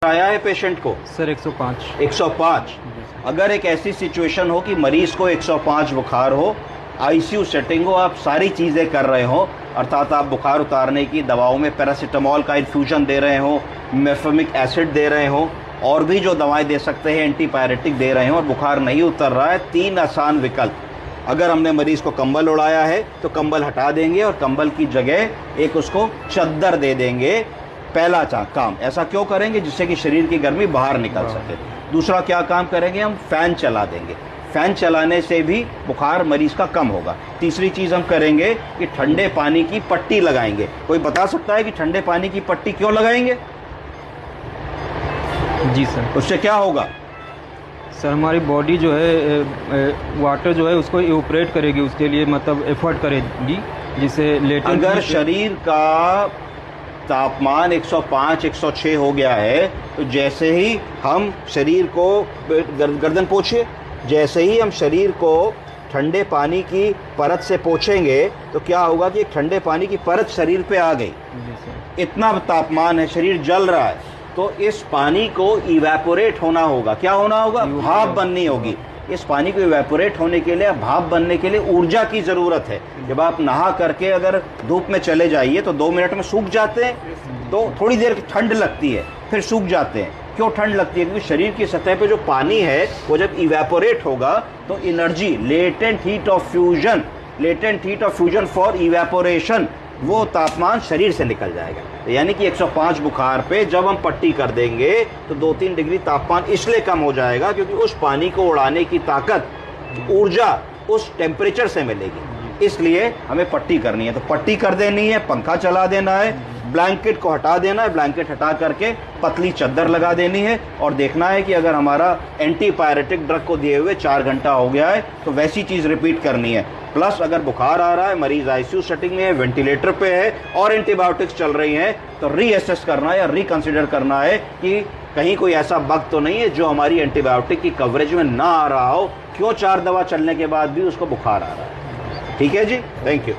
आया है पेशेंट को? सर 105। 105। अगर एक ऐसी सिचुएशन हो कि मरीज को 105 बुखार हो, आईसीयू सेटिंग हो, आप सारी चीज़ें कर रहे हो, अर्थात आप बुखार उतारने की दवाओं में पैरासीटामोल का इन्फ्यूजन दे रहे हो, मेफेमिक एसिड दे रहे हो, और भी जो दवाएं दे सकते हैं एंटीपायरेटिक दे रहे हो, और बुखार नहीं उतर रहा है, 3 आसान विकल्प। अगर हमने मरीज को कंबल उड़ाया है तो कंबल हटा देंगे और कंबल की जगह एक उसको चद्दर दे देंगे। पहला काम ऐसा क्यों करेंगे? जिससे कि शरीर की गर्मी बाहर निकल सके। दूसरा क्या काम करेंगे? हम फैन चला देंगे। फैन चलाने से भी बुखार मरीज का कम होगा। तीसरी चीज़ हम करेंगे कि ठंडे पानी की पट्टी लगाएंगे। कोई बता सकता है कि ठंडे पानी की पट्टी क्यों लगाएंगे? जी सर। उससे क्या होगा? सर हमारी बॉडी जो है वाटर जो है उसको इवोपरेट करेगी, उसके लिए मतलब एफर्ट करेगी, जिससे लेटेंट। अगर शरीर का तापमान 105 106 हो गया है तो जैसे ही हम शरीर को गर्दन पोंछिए, जैसे ही हम शरीर को ठंडे पानी की परत से पोंछेंगे तो क्या होगा कि ठंडे पानी की परत शरीर पे आ गई। इतना तापमान है, शरीर जल रहा है, तो इस पानी को इवेपोरेट होना होगा। क्या होना होगा? भाप बननी होगी। इस पानी को इवेपोरेट होने के लिए, भाप बनने के लिए ऊर्जा की ज़रूरत है। जब आप नहा करके अगर धूप में चले जाइए तो 2 मिनट में सूख जाते हैं, तो थोड़ी देर ठंड लगती है, फिर सूख जाते हैं। क्यों ठंड लगती है? क्योंकि शरीर की सतह पे जो पानी है वो जब इवेपोरेट होगा तो energy, latent heat of fusion for evaporation, वो तापमान शरीर से निकल जाएगा। तो यानी कि 105 बुखार पे जब हम पट्टी कर देंगे तो 2-3 डिग्री तापमान इसलिए कम हो जाएगा क्योंकि उस पानी को उड़ाने की ताकत, ऊर्जा उस टेम्परेचर से मिलेगी। इसलिए हमें पट्टी करनी है। तो पट्टी कर देनी है, पंखा चला देना है, ब्लैंकेट को हटा देना है, ब्लैंकेट हटा करके पतली चद्दर लगा देनी है, और देखना है कि अगर हमारा एंटीपायरेटिक ड्रग को दिए हुए 4 घंटा हो गया है तो वैसी चीज़ रिपीट करनी है। प्लस अगर बुखार आ रहा है, मरीज आईसीयू सेटिंग में है, वेंटिलेटर पे है और एंटीबायोटिक्स चल रही हैं, तो रीअसेस करना है या रिकंसिडर करना है कि कहीं कोई ऐसा बग तो नहीं है जो हमारी एंटीबायोटिक की कवरेज में ना आ रहा हो। क्यों 4 दवा चलने के बाद भी उसको बुखार आ रहा है। ठीक है जी, थैंक यू।